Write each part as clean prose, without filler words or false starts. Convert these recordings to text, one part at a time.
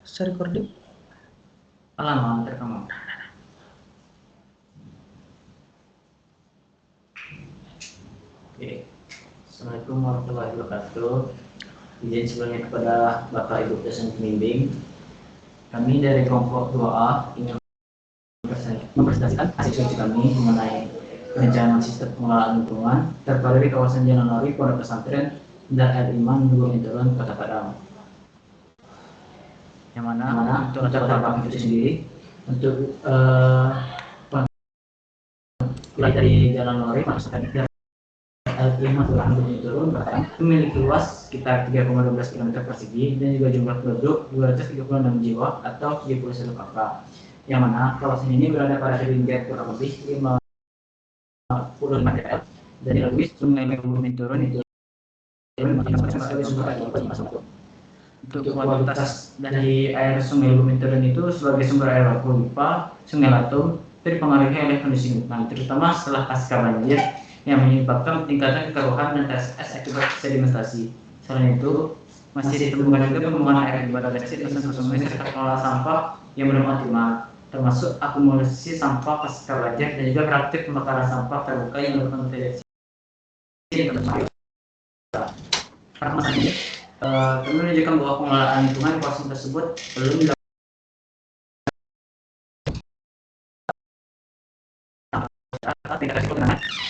Saya recording. Alamat rekaman. Oke. Assalamualaikum warahmatullahi wabarakatuh. Izin sebelumnya kepada Bapak Ibu dosen pembimbing. Kami dari kelompok 2A ingin mempresentasikan hasil studi kami mengenai perencanaan sistem pengelolaan lingkungan terpadu di kawasan Jalan Lori, Pondok Pesantren Dar Air Iman, Gunung Turun, Kota Padang. Yang mana untuk latar belakang itu sendiri untuk dari Jalan Lori Pesantren Al-Imam Gunung Turun bahkan memiliki luas sekitar 3,12 km persegi dan juga jumlah penduduk 236 jiwa atau 71 kakak. Yang mana kawasan ini berada pada ketinggian kurang lebih 55 meter dan dilalui sungai Gunung Turun itu sebagai sumber air baku. Untuk kualitas dari air sungai Gunung Turun itu sebagai sumber air baku pipa Sungai Latung dipengaruhi oleh kondisi lingkungan, terutama setelah pasca banjir yang menyebabkan peningkatan kekeruhan dan tes es akibat sedimentasi. Selain itu, masih ditemukan juga pembuangan air limbah domestik dan sungai serta pengelolaan sampah yang belum optimal, termasuk akumulasi sampah pasca banjir dan juga praktik pembakaran sampah terbuka yang berkontribusi termasuk karena masalahnya kami menunjukkan bahwa pengelolaan lingkungan kawasan tersebut belum dilakukan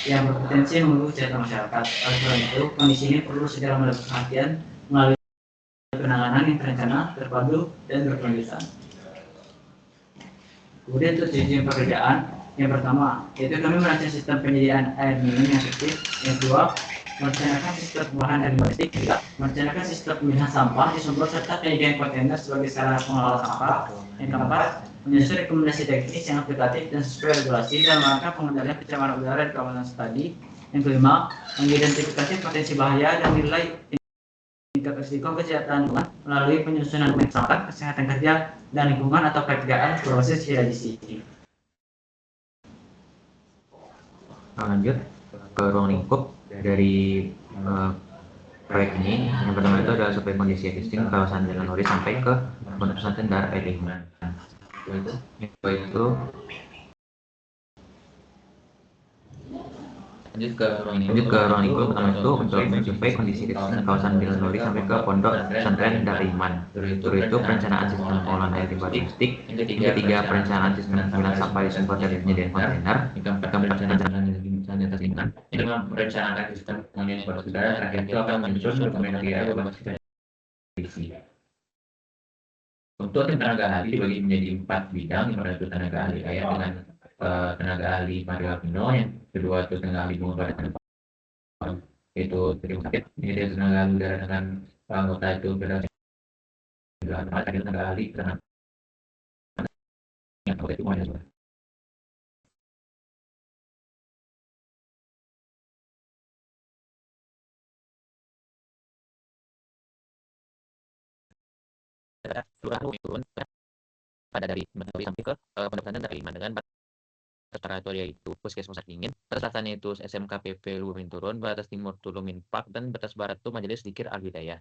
yang berpotensi mengganggu kesehatan masyarakat. Oleh karena itu, kondisi ini perlu segera mendapat perhatian melalui penanganan yang terencana, terpadu, dan berkelanjutan. Kemudian untuk tujuan pekerjaan, yang pertama, yaitu kami merancang sistem penyediaan air minum yang efektif. Yang kedua, merencanakan sistem pembuangan air domestik. Ketiga, merencanakan sistem pemilihan sampah di sumber serta penyediaan kontainer sebagai sarana pengelolaan sampah. Yang keempat, menyusun rekomendasi teknis yang aplikatif dan sesuai regulasi dalam rangka pengendalian pencemaran udara di kawasan studi. Yang kelima, mengidentifikasi potensi bahaya dan nilai tingkat risiko kesehatan lingkungan melalui penyusunan sampah, kesehatan kerja, dan lingkungan atau P3N proses hierarkis. Lanjut ke ruang lingkup dari proyek ini. Yang pertama itu adalah supaya kondisi existing kawasan Jalan Lori sampai ke Pondok Pesantren Dar Air Iman. Itu lanjut ke ruang lingkup pertama itu untuk mencapai kondisi kawasan Jalan Lori sampai ke Pondok Pesantren Dar Iman. Itu perencanaan sistem pengolahan air limbah domestik. Yang ketiga, perencanaan sistem pengolahan sampah di sumber dan penyediaan kontainer. Yang keempat, perencanaan lintas lingkungan. Ini dengan merencanakan sistem pengolahan sumber udara. Terakhir itu akan menyusun rekomendasi air berbasis prediksi. Untuk tenaga ahli dibagi menjadi 4 bidang. Yang pertama itu tenaga ahli air dengan tenaga ahli Mario Pino, yang kedua itu tenaga ahli bunga badan itu terima sakit. Ini dia tenaga ahli udara dengan anggota itu berdasarkan tenaga ahli karena yang anggota itu semuanya. Turun pada dari Betawi sampai ke Pondok Pesantren Dar Iman dengan batas yaitu Puskesmas Dingin, batas selatannya itu SMK PP Lumin Turun, batas timur itu Lumin Park, dan batas barat itu Majelis Zikir Al Hidayah.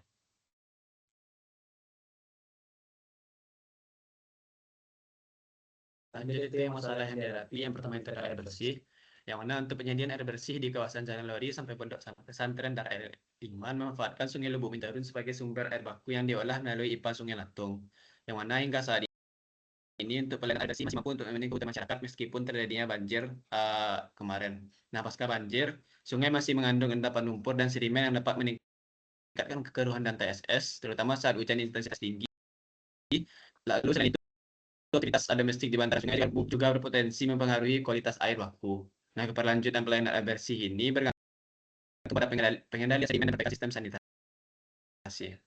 Lanjut itu yang masalah yang dihadapi. Yang pertama itu air bersih. Yang mana untuk penyediaan air bersih di kawasan Jalan Lori sampai Pondok Pesantren Dar Air Iman memanfaatkan Sungai Lubuk Mintarun sebagai sumber air baku yang diolah melalui IPA Sungai Latung. Yang mana hingga saat ini untuk pelayanan air bersih masih mampu untuk memenuhi kebutuhan masyarakat meskipun terjadinya banjir kemarin. Nah, pasca banjir, sungai masih mengandung endapan lumpur dan sedimen yang dapat meningkatkan kekeruhan dan TSS, terutama saat hujan intensitas tinggi. Lalu selain itu, aktivitas domestik di bantaran sungai juga berpotensi mempengaruhi kualitas air baku. Nah, keberlanjutan pelayanan air bersih ini bergantung pada pengendalian sedimen dan sistem sanitasi.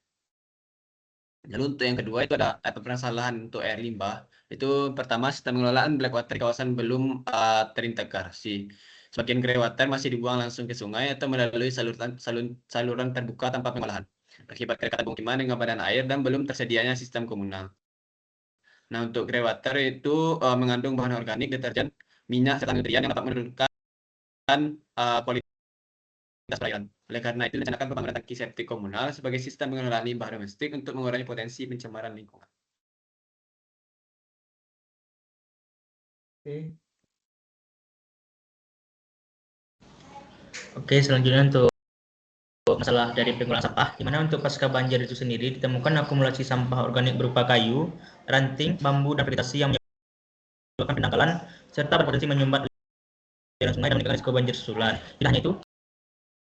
Lalu untuk yang kedua itu ada permasalahan untuk air limbah. Itu pertama, sistem pengelolaan black water di kawasan belum terintegrasi. Sebagian grey water masih dibuang langsung ke sungai atau melalui saluran terbuka tanpa pengolahan. Akibat kedekatan pemukiman dengan badan air dan belum tersedianya sistem komunal. Nah, untuk grey water itu mengandung bahan organik, deterjen, minyak, serta nutrien yang dapat menurunkan kualitas perairan. Oleh karena itu, direncanakan pembangunan tangki septik komunal sebagai sistem pengelolaan limbah domestik untuk mengurangi potensi pencemaran lingkungan. Oke, selanjutnya untuk masalah dari pengolahan sampah, di mana untuk pasca banjir itu sendiri ditemukan akumulasi sampah organik berupa kayu, ranting, bambu, dan vegetasi yang menyebabkan pendangkalan serta berpotensi menyumbat aliran sungai dan meningkatkan risiko banjir susulan. Tidak hanya itu,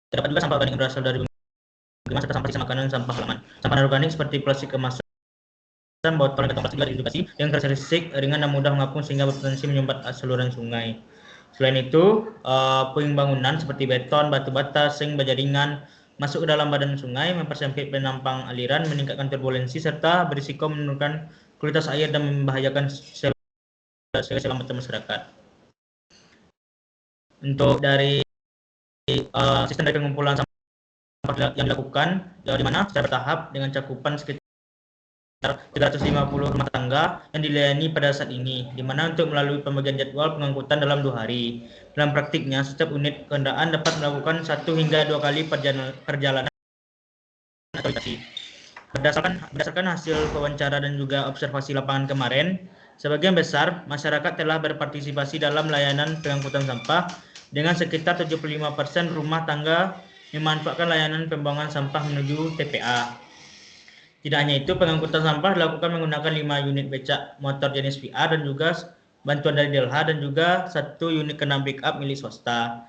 terdapat juga sampah organik yang berasal dari pemukiman serta sampah sisa makanan dan sampah halaman. Sampah organik seperti plastik kemasan, botol, dan kantong plastik juga diidentifikasi yang karakteristik ringan dan mudah mengapung sehingga berpotensi menyumbat saluran sungai. Selain itu, puing bangunan seperti beton, batu bata, seng, baja ringan masuk ke dalam badan sungai, mempersempit penampang aliran, meningkatkan turbulensi, serta berisiko menurunkan kualitas air dan membahayakan keselamatan masyarakat. Untuk dari sistem dari pengumpulan sampah yang dilakukan, di mana secara bertahap dengan cakupan sekitar 350 rumah tangga yang dilayani pada saat ini, di mana untuk melalui pembagian jadwal pengangkutan dalam 2 hari. Dalam praktiknya, setiap unit kendaraan dapat melakukan 1 hingga 2 kali perjalanan atau lokasi. Berdasarkan hasil wawancara dan juga observasi lapangan kemarin, sebagian besar masyarakat telah berpartisipasi dalam layanan pengangkutan sampah dengan sekitar 75% rumah tangga memanfaatkan layanan pembuangan sampah menuju TPA. Tidak hanya itu, pengangkutan sampah dilakukan menggunakan 5 unit becak motor jenis VR dan juga bantuan dari Delha dan juga 1 unit kendaraan pick-up milik swasta.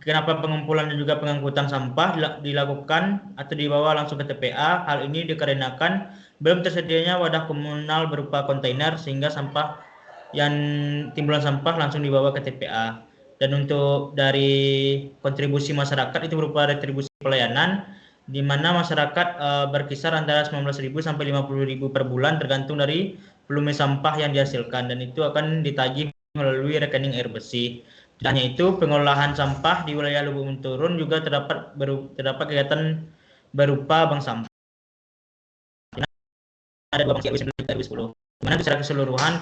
Kenapa pengumpulan dan juga pengangkutan sampah dilakukan atau dibawa langsung ke TPA? Hal ini dikarenakan belum tersedianya wadah komunal berupa kontainer sehingga timbulan sampah langsung dibawa ke TPA. Dan untuk dari kontribusi masyarakat itu berupa retribusi pelayanan, di mana masyarakat berkisar antara 19.000 sampai 50.000 per bulan tergantung dari volume sampah yang dihasilkan, dan itu akan ditagih melalui rekening air bersih. Tidak hanya itu, pengolahan sampah di wilayah Lubuk Menturun juga terdapat kegiatan berupa bank sampah. Ada 2 bank RW 9 dan RW 10, di mana secara keseluruhan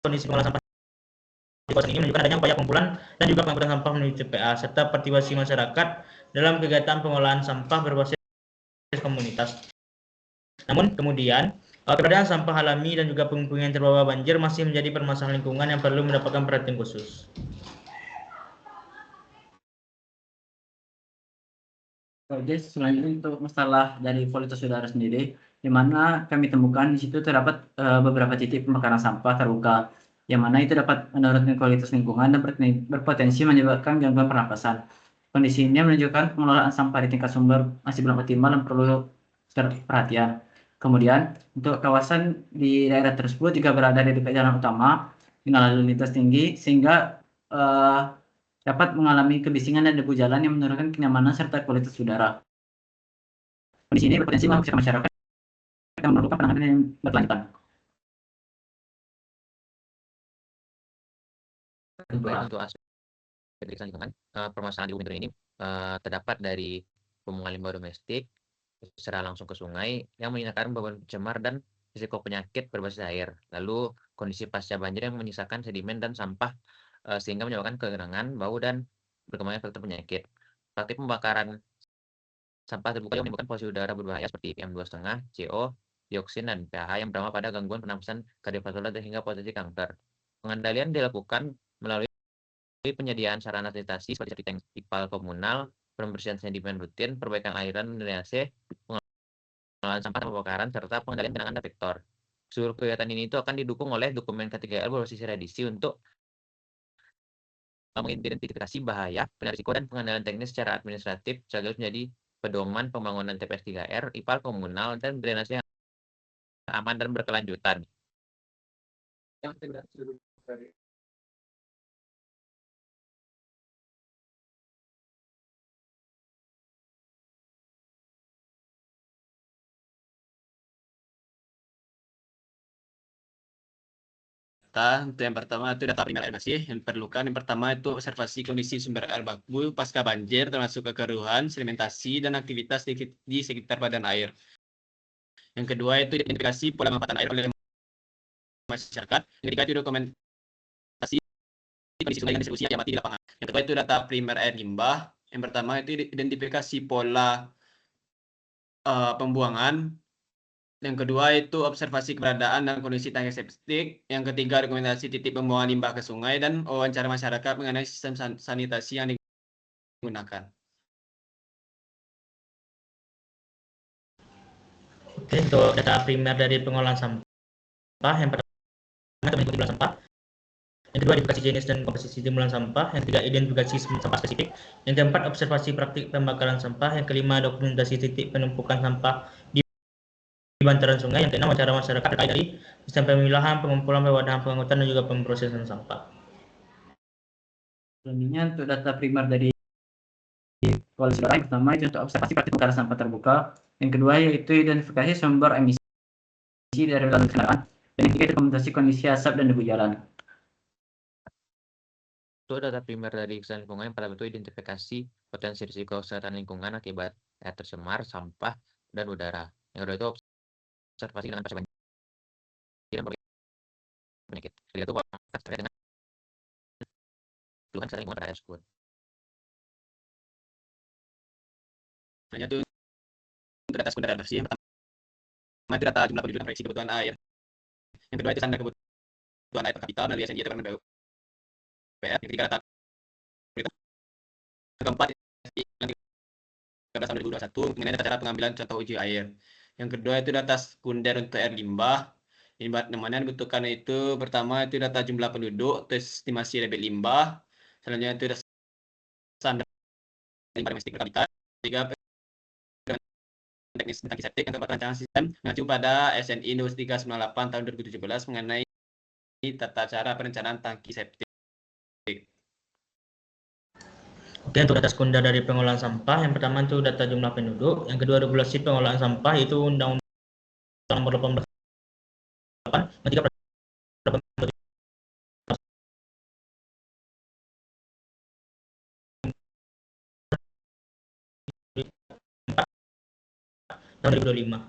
kondisi pengolahan sampah di kawasan ini menunjukkan adanya upaya pengumpulan dan juga pengangkutan sampah menuju TPA serta partisipasi masyarakat dalam kegiatan pengolahan sampah berbasis komunitas. Namun kemudian keberadaan sampah alami dan juga puing-puing yang terbawa banjir masih menjadi permasalahan lingkungan yang perlu mendapatkan perhatian khusus. Oke, selanjutnya untuk masalah dari kualitas udara sendiri, di mana kami temukan di situ terdapat beberapa titik pembakaran sampah terbuka, yang mana itu dapat menurunkan kualitas lingkungan dan berpotensi menyebabkan gangguan pernapasan. Kondisi ini menunjukkan pengelolaan sampah di tingkat sumber masih belum optimal dan perlu perhatian. Kemudian untuk kawasan di daerah tersebut juga berada di dekat jalan utama dengan lalu lintas tinggi sehingga dapat mengalami kebisingan dan debu jalan yang menurunkan kenyamanan serta kualitas udara. Kondisi ini berpotensi mengusir masyarakat yang memerlukan penanganan yang berkelanjutan. Untuk aspek lingkungan, permasalahan di Lubuk Menturun ini terdapat dari pembuangan limbah domestik secara langsung ke sungai yang meningkatkan beban pencemar dan risiko penyakit berbasis air. Lalu kondisi pasca banjir yang menyisakan sedimen dan sampah sehingga menyebabkan kegenangan, bau, dan berkembangnya faktor penyakit. Praktik pembakaran sampah terbuka yang menimbulkan polusi udara berbahaya seperti PM2,5, CO, dioksin, dan pH yang berdampak pada gangguan pernapasan kardiovaskular hingga potensi kanker. Pengendalian dilakukan melalui penyediaan sarana sanitasi seperti tank ipal komunal, pembersihan sedimen rutin, perbaikan aliran drainase, pengelolaan sampah pembakaran, serta pengendalian genangan dan vektor. Seluruh kegiatan ini itu akan didukung oleh dokumen K3R berbasis redisi untuk mengidentifikasi bahaya, pengendalian risiko, dan pengendalian teknis secara administratif sekaligus menjadi pedoman pembangunan TPS 3R, ipal komunal, dan drainase yang aman dan berkelanjutan. Untuk yang pertama itu data primer air bersih. Yang diperlukan yang pertama itu observasi kondisi sumber air baku pasca banjir termasuk kekeruhan, sedimentasi, dan aktivitas di sekitar badan air. Yang kedua itu identifikasi pola pemanfaatan air oleh masyarakat. Yang ketiga itu dokumentasi kondisi sungai dan distribusi yang diamati di lapangan. Yang kedua itu data primer air limbah. Yang pertama itu identifikasi pola pembuangan Yang kedua itu observasi keberadaan dan kondisi tangki septik. Yang ketiga dokumentasi titik pembuangan limbah ke sungai dan wawancara masyarakat mengenai sistem sanitasi yang digunakan. Oke, untuk data primer dari pengolahan sampah, yang pertama untuk mengikuti jumlah sampah, yang kedua identifikasi jenis dan komposisi timbulan sampah, yang ketiga identifikasi sampah spesifik, yang keempat observasi praktik pembakaran sampah, yang kelima dokumentasi titik penumpukan sampah di bantaran sungai, yang keenam wawancara masyarakat terkait dari sistem pemilahan, pengumpulan, pewadahan, pengangkutan, dan juga pemrosesan sampah. Selanjutnya untuk data primer dari Polisi Udara, yang pertama itu untuk observasi praktik pembakaran sampah terbuka, yang kedua yaitu identifikasi sumber emisi dari lalu kendaraan, dan yang ketiga itu dokumentasi kondisi asap dan debu jalan. Untuk data primer dari kesehatan lingkungan yang pada bentuk identifikasi potensi risiko kesehatan lingkungan akibat air tercemar, sampah, dan udara. Yang kedua itu observasi dengan pasca banjir dan penyakit. Ketiga itu terkait dengan keluhan kesehatan lingkungan pada air tersebut. Hanya itu untuk data sekunder air bersih. Yang pertama itu data jumlah penduduk dan proyeksi kebutuhan air. Yang kedua itu standar kebutuhan air per kapita melalui SNI atau BPUPR. Yang ketiga data prioritas. Yang keempat yang 13 tahun 2021 mengenai tata cara pengambilan contoh uji air. Yang kedua itu data sekunder untuk air limbah. Limbah yang dibutuhkan itu pertama itu data jumlah penduduk, estimasi debit limbah. Selanjutnya itu data standar limbah domestik per kapita. Tiga teknis tangki septik. Yang keempat rancangan sistem mengacu pada SNI Nomor 398 tahun 2017 mengenai tata cara perencanaan tangki septik. Oke, untuk data sekunder dari pengolahan sampah, yang pertama itu data jumlah penduduk, yang kedua regulasi pengolahan sampah itu Undang-Undang Nomor 18 yang ketiga tahun 2025.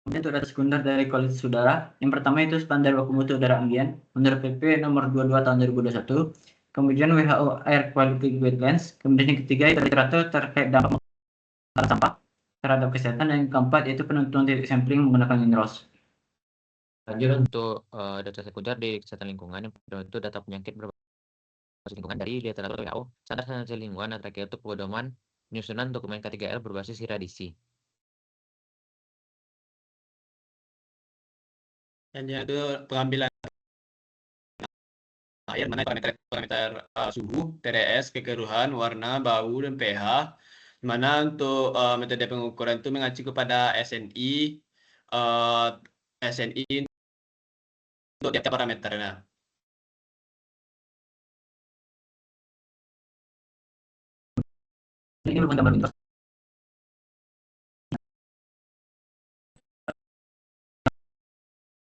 Kemudian untuk data sekunder dari kualitas udara, yang pertama itu standar baku mutu udara ambien menurut PP nomor 22 tahun 2021, kemudian WHO Air Quality Guidelines, kemudian yang ketiga itu literatur terkait dampak pembakaran sampah terhadap kesehatan, dan yang keempat yaitu penentuan titik sampling menggunakan INROS. Lanjut untuk data sekunder di kesehatan lingkungan yang pertama itu data penyakit berbasis lingkungan dari literatur WHO, standar sanitasi lingkungan, dan terakhir itu pedoman penyusunan dokumen K3L berbasis iradisi. Dan itu pengambilan air mana parameter suhu, TDS, kekeruhan, warna, bau, dan pH. Mana untuk metode pengukuran itu mengacu kepada SNI, SNI untuk tiap parameternya. Ini merupakan gambar INROS.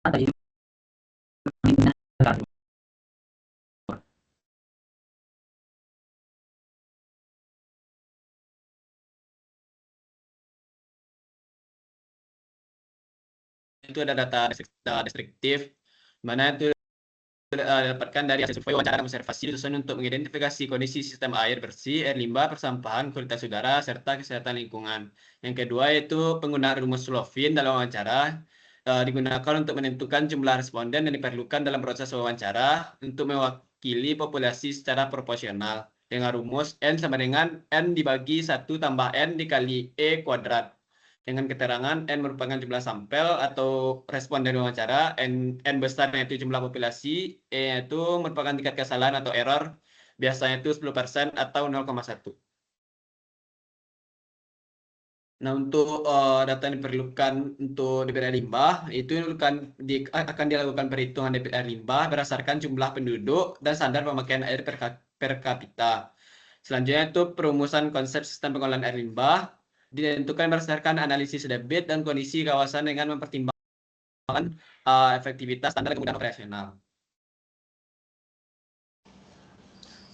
Tadi itu ada data deskriptif, mana itu dapatkan dari hasil survei wawancara dan observasi disusun untuk mengidentifikasi kondisi sistem air bersih, air limbah, persampahan, kualitas udara, serta kesehatan lingkungan. Yang kedua yaitu penggunaan rumus Slovin dalam wawancara digunakan untuk menentukan jumlah responden yang diperlukan dalam proses wawancara untuk mewakili populasi secara proporsional dengan rumus N sama dengan N dibagi 1 tambah N dikali E kuadrat. Dengan keterangan N merupakan jumlah sampel atau responden wawancara, N besar yaitu jumlah populasi, E itu merupakan tingkat kesalahan atau error, biasanya itu 10% atau 0,1. Nah, untuk data yang diperlukan untuk debit air limbah, itu akan dilakukan perhitungan debit air limbah berdasarkan jumlah penduduk dan standar pemakaian air per kapita. Selanjutnya itu perumusan konsep sistem pengolahan air limbah, ditentukan berdasarkan analisis debit dan kondisi kawasan dengan mempertimbangkan efektivitas standar kemudahan operasional.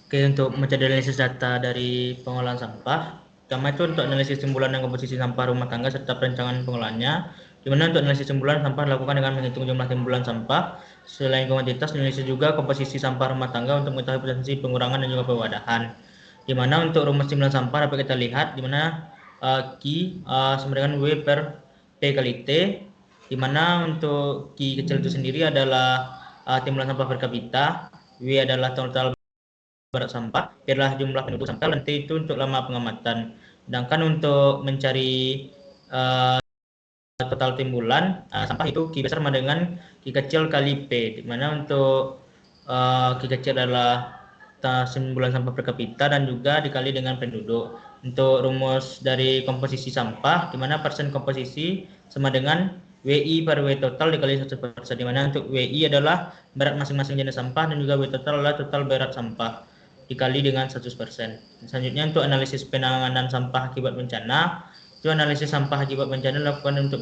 Oke, untuk metode analisis data dari pengolahan sampah, pertama itu untuk analisis timbulan dan komposisi sampah rumah tangga serta perencanaan pengolahannya, di mana untuk analisis timbulan sampah dilakukan dengan menghitung jumlah timbulan sampah. Selain kuantitas, analisis juga komposisi sampah rumah tangga untuk mengetahui potensi pengurangan dan juga pewadahan. Di mana untuk rumus timbulan sampah dapat kita lihat, di mana Q sama dengan W per P kali T, di mana untuk Q kecil itu sendiri adalah timbulan sampah per kapita, W adalah total berat sampah, P adalah jumlah penduduk sampah, dan T itu untuk lama pengamatan. Sedangkan untuk mencari total timbulan sampah itu Q besar sama dengan Q kecil kali P, di mana untuk Q kecil adalah timbulan sampah per kapita dan juga dikali dengan penduduk. Untuk rumus dari komposisi sampah, di mana persen komposisi sama dengan WI per W total dikali 100%, di mana untuk WI adalah berat masing-masing jenis sampah dan juga W total adalah total berat sampah dikali dengan 100%. Selanjutnya untuk analisis penanganan sampah akibat bencana, itu analisis sampah akibat bencana dilakukan untuk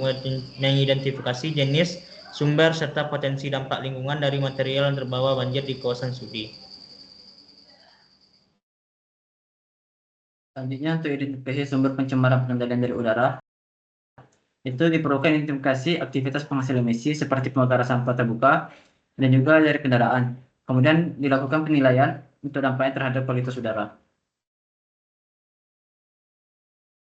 mengidentifikasi jenis, sumber, serta potensi dampak lingkungan dari material yang terbawa banjir di kawasan studi. Selanjutnya untuk identifikasi sumber pencemaran pengendalian dari udara, itu diperlukan identifikasi aktivitas penghasil emisi seperti pembakaran sampah terbuka dan juga dari kendaraan. Kemudian dilakukan penilaian untuk dampaknya terhadap kualitas udara.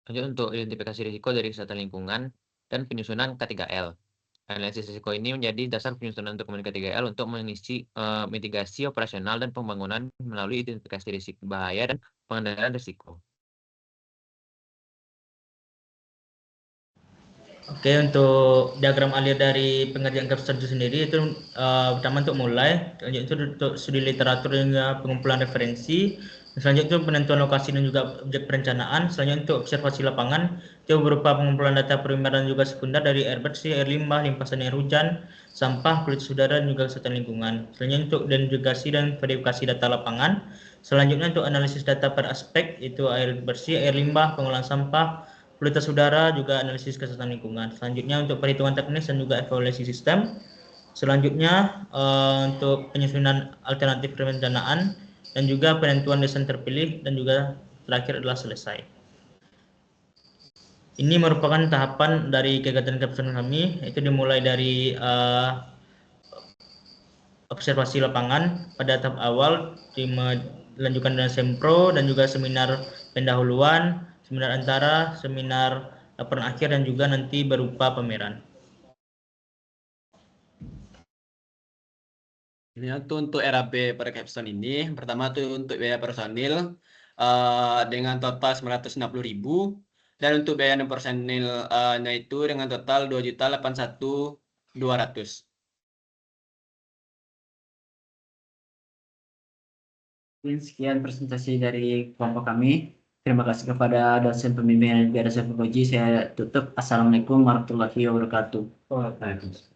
Lanjut untuk identifikasi risiko dari kesehatan lingkungan dan penyusunan K3L. Analisis risiko ini menjadi dasar penyusunan dokumen K3L untuk mengisi mitigasi operasional dan pembangunan melalui identifikasi risiko bahaya dan pengendalian risiko. Oke, untuk diagram alir dari pengerjaan kapsul itu sendiri itu pertama untuk mulai, selanjutnya itu untuk studi literatur hingga pengumpulan referensi, selanjutnya itu penentuan lokasi dan juga objek perencanaan, selanjutnya untuk observasi lapangan itu berupa pengumpulan data primer dan juga sekunder dari air bersih, air limbah, limpasan air hujan, sampah, kualitas udara dan juga kesehatan lingkungan. Selanjutnya untuk identifikasi dan verifikasi data lapangan, selanjutnya untuk analisis data per aspek itu air bersih, air limbah, pengolahan sampah, kualitas udara, juga analisis kesehatan lingkungan. Selanjutnya untuk perhitungan teknis dan juga evaluasi sistem. Selanjutnya untuk penyusunan alternatif perencanaan dan juga penentuan desain terpilih, dan juga terakhir adalah selesai. Ini merupakan tahapan dari kegiatan kapsul kami, itu dimulai dari observasi lapangan pada tahap awal, dilanjutkan dengan sempro dan juga seminar pendahuluan, seminar antara, seminar laporan akhir, dan juga nanti berupa pameran. Ini tuh untuk RAP per capstone ini, pertama tuh untuk biaya personil dengan total 960.000, dan untuk biaya non personilnya itu dengan total 2.081.200. Sekian presentasi dari kelompok kami. Terima kasih kepada dosen pembimbing dan juga dosen penguji. Saya tutup. Assalamualaikum warahmatullahi wabarakatuh.